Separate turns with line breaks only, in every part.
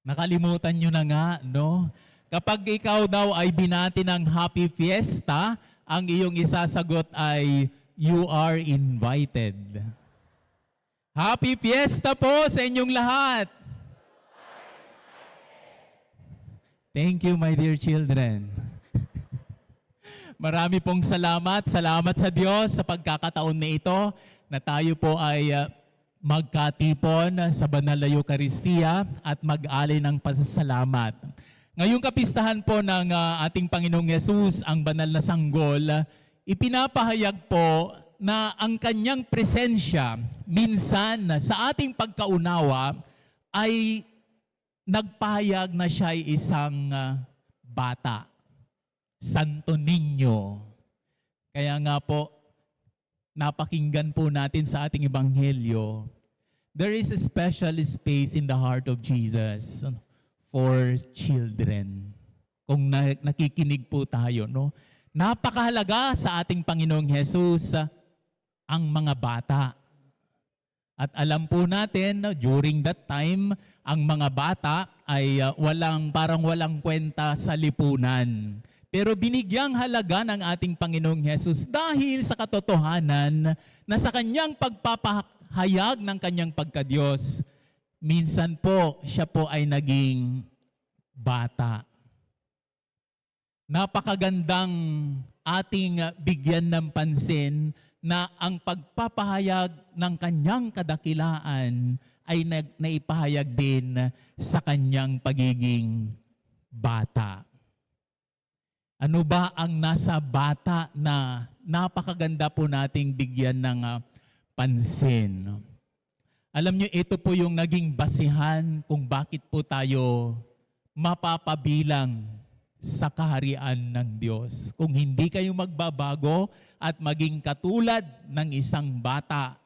Nakalimutan nyo na nga, no? Kapag ikaw daw ay binati ng Happy Fiesta, ang iyong isasagot ay, you are invited. Happy Fiesta po sa inyong lahat! Thank you, my dear children. Marami pong salamat. Salamat sa Diyos sa pagkakataon na ito na tayo po ay magkatipon sa Banal na Eucharistia at mag-alay ng pasasalamat. Ngayong kapistahan po ng ating Panginoong Yesus, ang banal na sanggol, ipinapahayag po na ang kanyang presensya minsan sa ating pagkaunawa ay nagpahayag na siya ay isang bata, Santo Niño. Kaya nga po, napakinggan po natin sa ating ebanghelyo, there is a special space in the heart of Jesus for children. Kung nakikinig po tayo, no? Napakahalaga sa ating Panginoong Hesus ang mga bata. At alam po natin, during that time, ang mga bata ay parang walang kwenta sa lipunan. Pero binigyang halaga ng ating Panginoong Hesus dahil sa katotohanan na sa kanyang pagpapahayag ng kanyang pagkadiyos, minsan po siya po ay naging bata. Napakagandang ating bigyan ng pansin na ang pagpapahayag ng kanyang kadakilaan ay naipahayag din sa kanyang pagiging bata. Ano ba ang nasa bata na napakaganda po nating bigyan ng pansin? Alam niyo, ito po yung naging basihan kung bakit po tayo mapapabilang sa kaharian ng Diyos. Kung hindi kayo magbabago at maging katulad ng isang bata,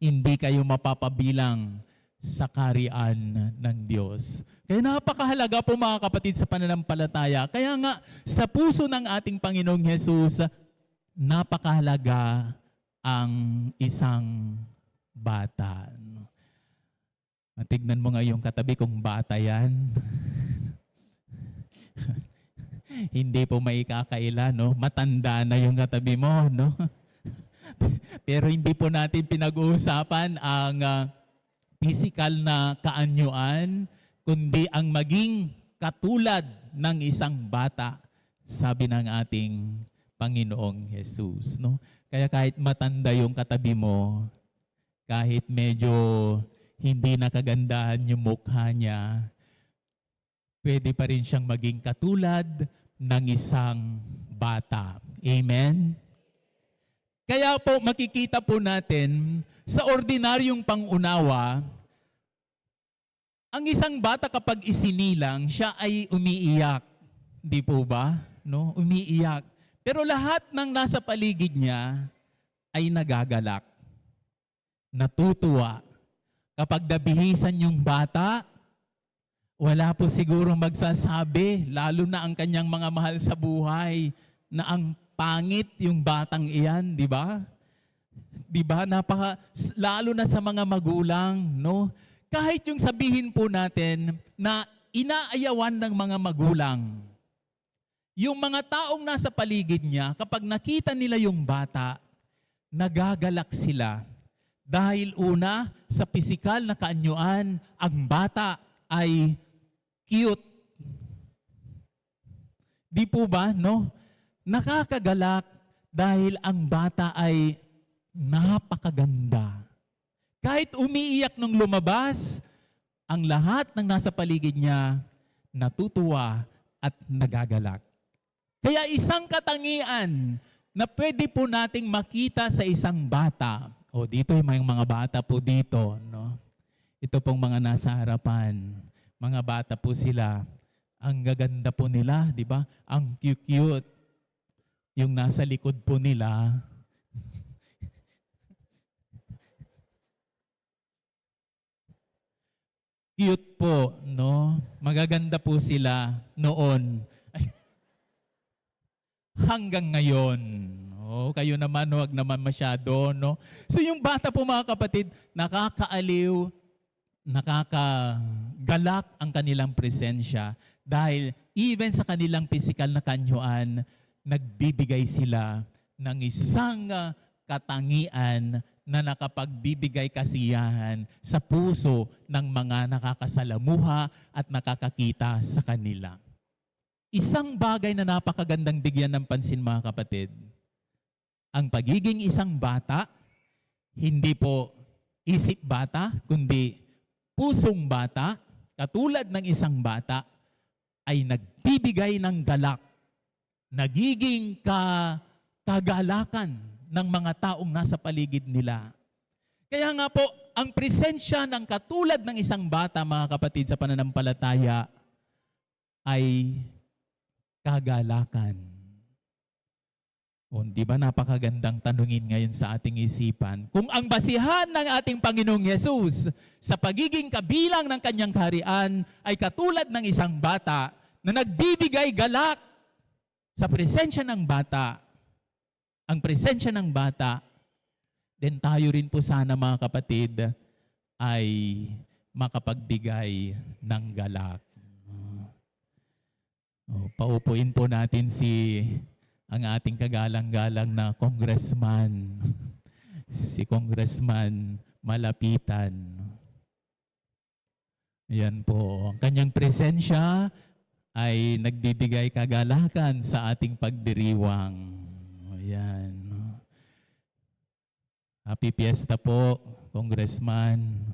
hindi kayo mapapabilang sa kaharian ng Diyos. Kaya napakahalaga po mga kapatid sa pananampalataya. Kaya nga sa puso ng ating Panginoong Hesus, napakahalaga ang isang bata. Tignan mo nga yung katabi kung bata yan. Hindi po maikakaila, no? Matanda na yung katabi mo, no? Pero hindi po natin pinag-uusapan ang physical na kaanyuan, kundi ang maging katulad ng isang bata, sabi ng ating Panginoong Hesus, no? Kaya kahit matanda yung katabi mo, kahit medyo hindi nakagandahan yung mukha niya, pwede pa rin siyang maging katulad ng isang bata. Amen? Kaya po makikita po natin sa ordinaryong pangunawa, ang isang bata kapag isinilang, siya ay umiiyak. Di po ba? No? Umiiyak. Pero lahat ng nasa paligid niya ay nagagalak. Natutuwa. Kapag nabihisan yung bata, wala po sigurong magsasabi, lalo na ang kanyang mga mahal sa buhay, na ang pangit yung batang iyan, di ba? Di ba? Lalo na sa mga magulang, no? Kahit yung sabihin po natin na inaayawan ng mga magulang, yung mga taong nasa paligid niya, kapag nakita nila yung bata, nagagalak sila. Dahil una, sa pisikal na kaanyuan, ang bata ay cute. Di po ba, no? Nakakagalak dahil ang bata ay napakaganda. Kahit umiiyak nung lumabas, ang lahat ng nasa paligid niya natutuwa at nagagalak. Kaya isang katangian na pwede po nating makita sa isang bata, o dito yung mga bata po dito, no? Ito pong mga nasa harapan, mga bata po sila. Ang gaganda po nila, di ba? Ang cute-cute. Yung nasa likod po nila, cute po, no? Magaganda po sila noon. Hanggang ngayon. Oh, kayo naman, huwag naman masyado, no? So yung bata po mga kapatid, nakakaaliw nakakagalak ang kanilang presensya dahil even sa kanilang pisikal na kanyuan, nagbibigay sila ng isang katangian na nakapagbibigay kasiyahan sa puso ng mga nakakasalamuha at nakakakita sa kanila. Isang bagay na napakagandang bigyan ng pansin mga kapatid, ang pagiging isang bata, hindi po isip bata, kundi pusong bata, katulad ng isang bata, ay nagbibigay ng galak, nagiging kagalakan ng mga taong nasa paligid nila. Kaya nga po, ang presensya ng katulad ng isang bata, mga kapatid, sa pananampalataya ay kagalakan. O, di ba napakagandang tanungin ngayon sa ating isipan? Kung ang basihan ng ating Panginoong Yesus sa pagiging kabilang ng kanyang kaharian ay katulad ng isang bata na nagbibigay galak sa presensya ng bata, ang presensya ng bata, then tayo rin po sana mga kapatid ay makapagbigay ng galak. Paupuin po natin ang ating kagalang-galang na congressman, si Congressman Malapitan. Ayan po, ang kanyang presensya ay nagbibigay kagalakan sa ating pagdiriwang. Ayan. Happy Fiesta po, Congressman.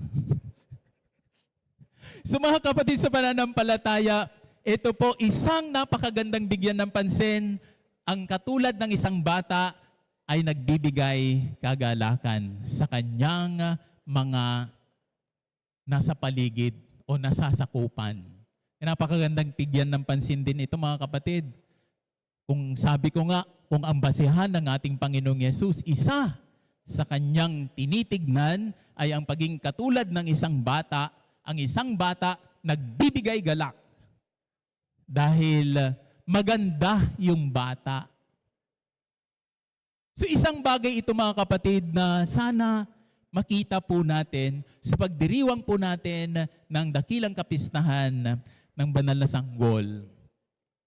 So mga kapatid sa pananampalataya, ito po isang napakagandang bigyan ng pansin. Ang katulad ng isang bata ay nagbibigay kagalakan sa kanyang mga nasa paligid o nasasakupan. Napakagandang bigyan ng pansin din ito mga kapatid. Kung sabi ko nga, kung ang basehan ng ating Panginoong Yesus, isa sa kanyang tinitignan ay ang pagiging katulad ng isang bata, ang isang bata nagbibigay galak. Dahil maganda yung bata. So isang bagay ito mga kapatid na sana makita po natin sa pagdiriwang po natin ng dakilang kapistahan ng banal na sanggol.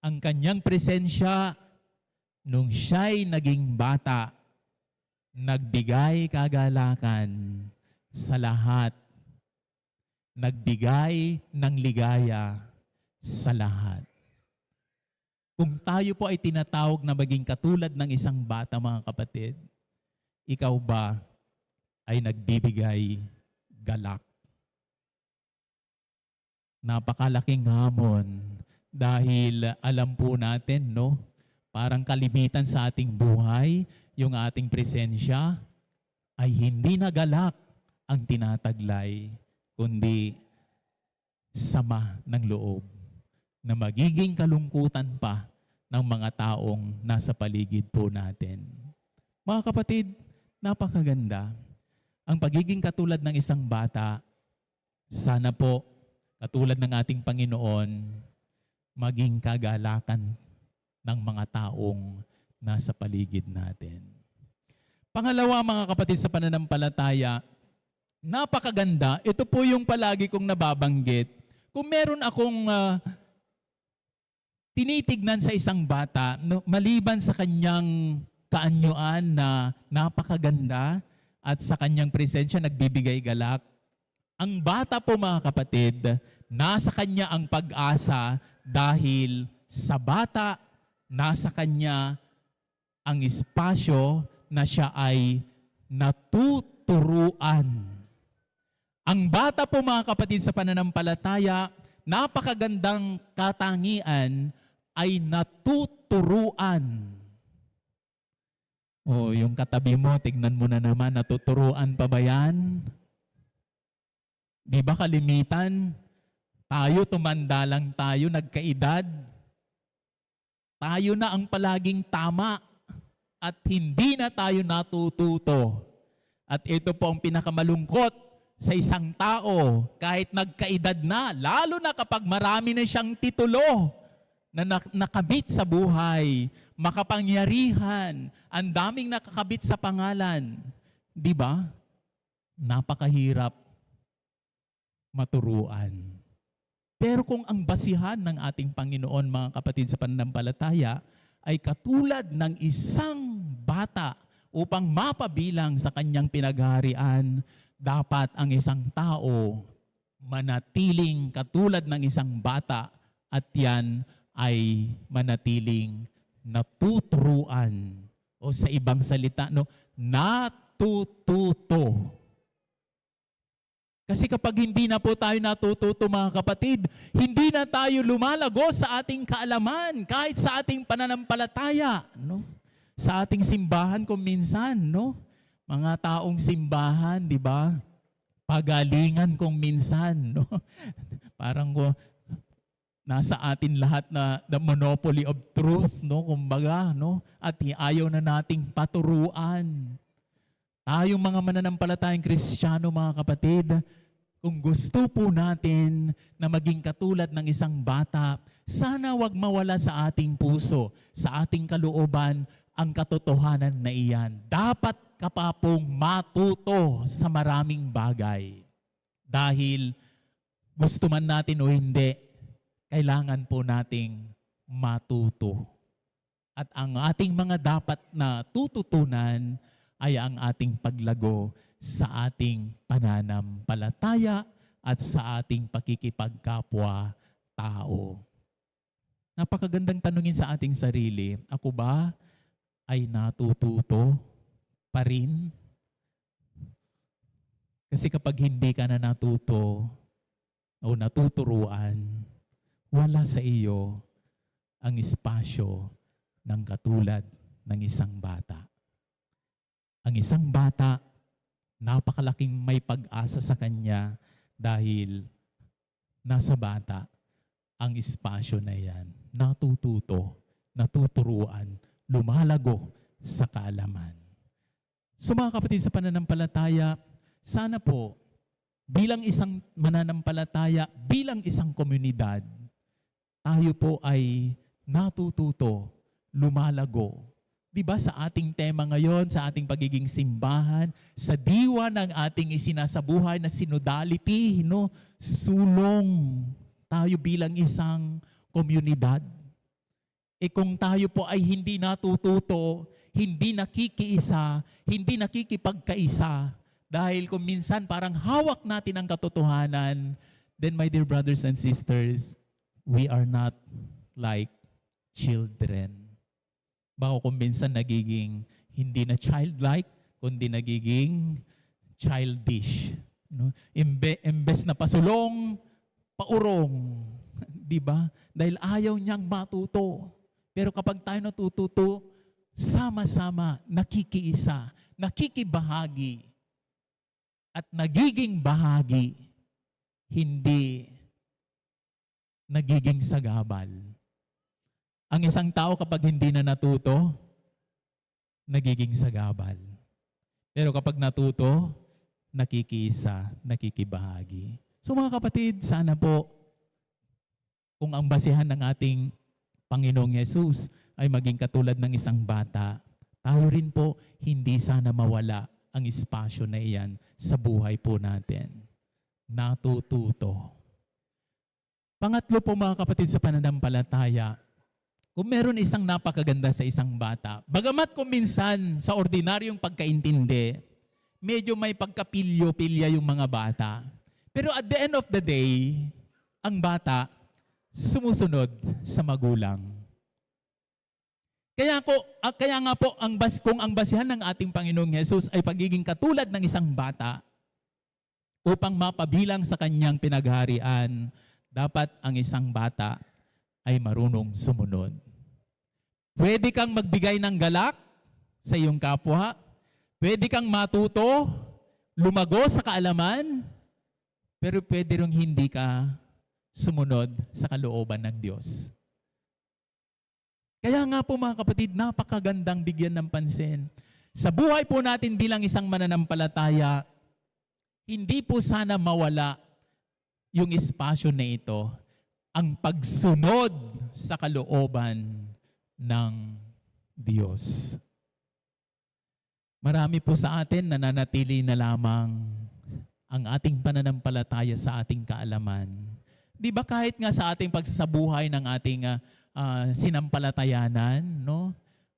Ang kanyang presensya nung siya'y naging bata, nagbigay kagalakan sa lahat. Nagbigay ng ligaya sa lahat. Kung tayo po ay tinatawag na maging katulad ng isang bata, mga kapatid, ikaw ba ay nagbibigay galak? Napakalaking hamon dahil alam po natin, no? Parang kalimitan sa ating buhay, yung ating presensya ay hindi na galak ang tinataglay, kundi sama ng loob na magiging kalungkutan pa ng mga taong nasa paligid po natin. Mga kapatid, napakaganda. Ang pagiging katulad ng isang bata, sana po, katulad ng ating Panginoon, maging kagalakan ng mga taong nasa paligid natin. Pangalawa, mga kapatid sa pananampalataya, napakaganda. Ito po yung palagi kong nababanggit. Kung meron akong tinitignan sa isang bata, no, maliban sa kanyang kaanyuan na napakaganda at sa kanyang presensya nagbibigay galak, ang bata po mga kapatid, nasa kanya ang pag-asa dahil sa bata, nasa kanya ang espasyo na siya ay natuturuan. Ang bata po mga kapatid sa pananampalataya, napakagandang katangian ay natuturuan. O yung katabi mo, tignan mo na naman, natuturuan pa ba yan? Di ba kalimitan? Tayo, tumanda lang tayo, nagkaedad. Tayo na ang palaging tama at hindi na tayo natututo. At ito po ang pinakamalungkot sa isang tao, kahit nagkaedad na, lalo na kapag marami na siyang titulo na nakabit sa buhay, makapangyarihan, ang daming nakakabit sa pangalan. Di ba? Napakahirap maturuan. Pero kung ang basihan ng ating Panginoon, mga kapatid sa pananampalataya, ay katulad ng isang bata upang mapabilang sa kanyang pinaghaharian, dapat ang isang tao manatiling katulad ng isang bata at yan ay manatiling natuturuan o sa ibang salita, no, natututo. Kasi kapag hindi na po tayo natututo, mga kapatid, hindi na tayo lumalago sa ating kaalaman, kahit sa ating pananampalataya, no? Sa ating simbahan kung minsan, no? Mga taong simbahan, di ba? Pagalingan kung minsan, no? Parang nasa atin lahat na the monopoly of truth, no? Kumbaga, no? At ayaw na nating paturuan. Tayong mga mananampalatayang Kristiyano, mga kapatid, kung gusto po natin na maging katulad ng isang bata, sana wag mawala sa ating puso, sa ating kalooban, ang katotohanan na iyan. Dapat ka pa pong matuto sa maraming bagay. Dahil gusto man natin o hindi, kailangan po nating matuto. At ang ating mga dapat na tututunan ay ang ating paglago sa ating pananampalataya at sa ating pakikipagkapwa-tao. Napakagandang tanungin sa ating sarili, ako ba ay natututo pa rin? Kasi kapag hindi ka na natuto o natuturuan, wala sa iyo ang espasyo ng katulad ng isang bata. Ang isang bata, napakalaking may pag-asa sa kanya dahil nasa bata ang espasyo na yan. Natututo, natuturuan, lumalago sa kaalaman. So mga kapatid sa pananampalataya, sana po bilang isang mananampalataya, bilang isang komunidad, tayo po ay natututo, lumalago. Diba sa ating tema ngayon, sa ating pagiging simbahan, sa diwa ng ating isinasabuhay na synodality, no? Sulong tayo bilang isang komunidad. E kung tayo po ay hindi natututo, hindi nakikiisa, hindi nakikipagkaisa, dahil kung minsan parang hawak natin ang katotohanan, then my dear brothers and sisters, we are not like children. Baka kung minsan nagiging hindi na childlike, kundi nagiging childish. No? Imbes na pasulong, paurong. Di ba? Dahil ayaw niyang matuto. Pero kapag tayo natututo, sama-sama, nakikiisa, nakikibahagi, at nagiging bahagi, hindi nagiging sagabal. Ang isang tao kapag hindi na natuto, nagiging sagabal. Pero kapag natuto, nakikiisa, nakikibahagi. So mga kapatid, sana po, kung ang basihan ng ating Panginoong Yesus ay maging katulad ng isang bata, tayo rin po hindi sana mawala ang espasyo na iyan sa buhay po natin. Natututo. Pangatlo po mga kapatid sa pananampalataya, kung meron isang napakaganda sa isang bata, bagamat kung minsan sa ordinaryong pagkaintindi, medyo may pagkapilyo-pilya yung mga bata. Pero at the end of the day, ang bata sumusunod sa magulang. Kaya nga po, kung ang basihan ng ating Panginoong Hesus ay pagiging katulad ng isang bata upang mapabilang sa kanyang pinagharian, dapat ang isang bata ay marunong sumunod. Pwede kang magbigay ng galak sa iyong kapwa. Pwede kang matuto, lumago sa kaalaman, pero pwede rin hindi ka sumunod sa kalooban ng Diyos. Kaya nga po mga kapatid, napakagandang bigyan ng pansin. Sa buhay po natin bilang isang mananampalataya, hindi po sana mawala yung espasyo na ito, ang pagsunod sa kalooban ng Diyos. Marami po sa atin nananatili na lamang ang ating pananampalataya sa ating kaalaman. Di ba kahit nga sa ating pagsasabuhay ng ating sinampalatayanan, no?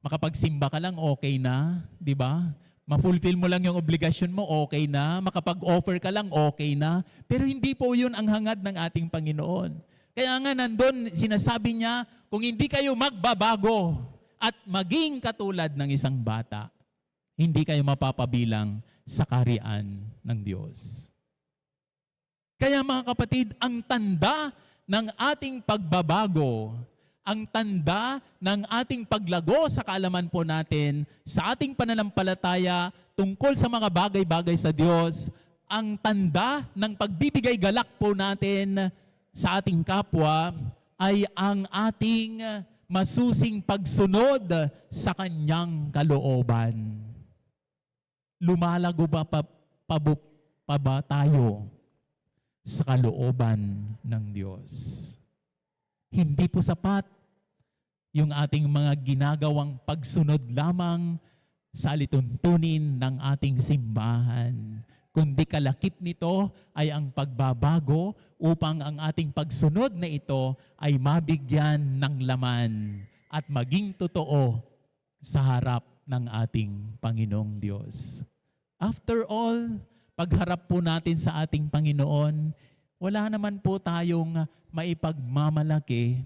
Makapagsimba ka lang, okay na, di ba? Ma-fulfill mo lang yung obligasyon mo, okay na. Makapag-offer ka lang, okay na. Pero hindi po yun ang hangad ng ating Panginoon. Kaya nga nandun, sinasabi niya, kung hindi kayo magbabago at maging katulad ng isang bata, hindi kayo mapapabilang sa kaharian ng Diyos. Kaya mga kapatid, ang tanda ng ating pagbabago, ang tanda ng ating paglago sa kaalaman po natin, sa ating pananampalataya tungkol sa mga bagay-bagay sa Diyos, ang tanda ng pagbibigay galak po natin sa ating kapwa ay ang ating masusing pagsunod sa Kanyang kalooban. Lumalago ba pa ba tayo sa kalooban ng Diyos? Hindi po sapat yung ating mga ginagawang pagsunod lamang sa alituntunin ng ating simbahan. Kundi kalakip nito ay ang pagbabago upang ang ating pagsunod na ito ay mabigyan ng laman at maging totoo sa harap ng ating Panginoong Diyos. After all, pagharap po natin sa ating Panginoon, wala naman po tayong maipagmamalaki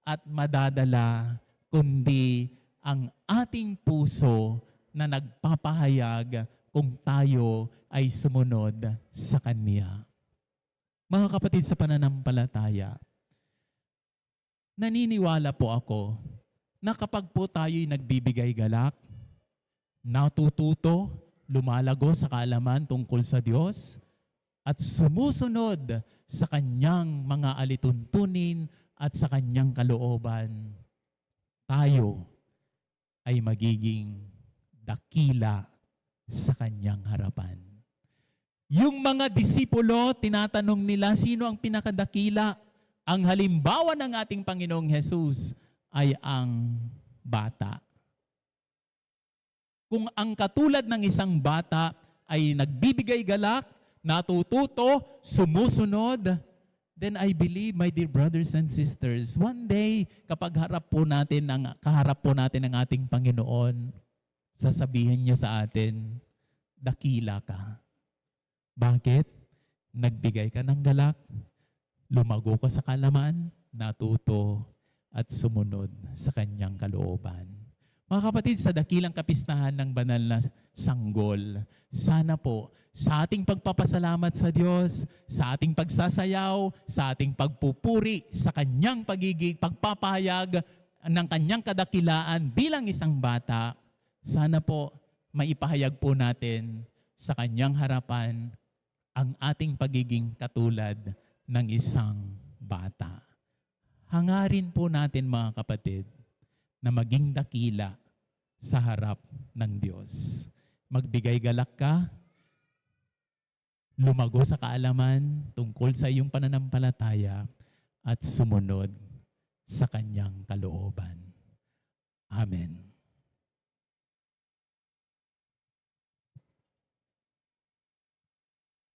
at madadala, kundi ang ating puso na nagpapahayag kung tayo ay sumunod sa Kanya. Mga kapatid sa pananampalataya, naniniwala po ako na kapag po tayo'y nagbibigay galak, natututo, lumalago sa kaalaman tungkol sa Diyos, at sumusunod sa Kanyang mga alituntunin at sa Kanyang kalooban, tayo ay magiging dakila sa Kanyang harapan. Yung mga disipulo, tinatanong nila, sino ang pinakadakila? Ang halimbawa ng ating Panginoong Hesus ay ang bata. Kung ang katulad ng isang bata ay nagbibigay galak, natututo, sumusunod, then I believe, my dear brothers and sisters, one day, kapag kaharap po natin ang ating Panginoon, sasabihin niya sa atin, dakila ka. Bakit? Nagbigay ka ng galak, lumago ka sa kaalaman, natuto, at sumunod sa Kanyang kalooban. Mga kapatid, sa dakilang kapistahan ng banal na sanggol, sana po sa ating pagpapasalamat sa Diyos, sa ating pagsasayaw, sa ating pagpupuri, sa Kanyang pagpapahayag ng Kanyang kadakilaan bilang isang bata, sana po maipahayag po natin sa Kanyang harapan ang ating pagiging katulad ng isang bata. Hangarin po natin mga kapatid na maging dakila sa harap ng Diyos. Magbigay galak ka, lumago sa kaalaman tungkol sa iyong pananampalataya at sumunod sa Kanyang kalooban. Amen.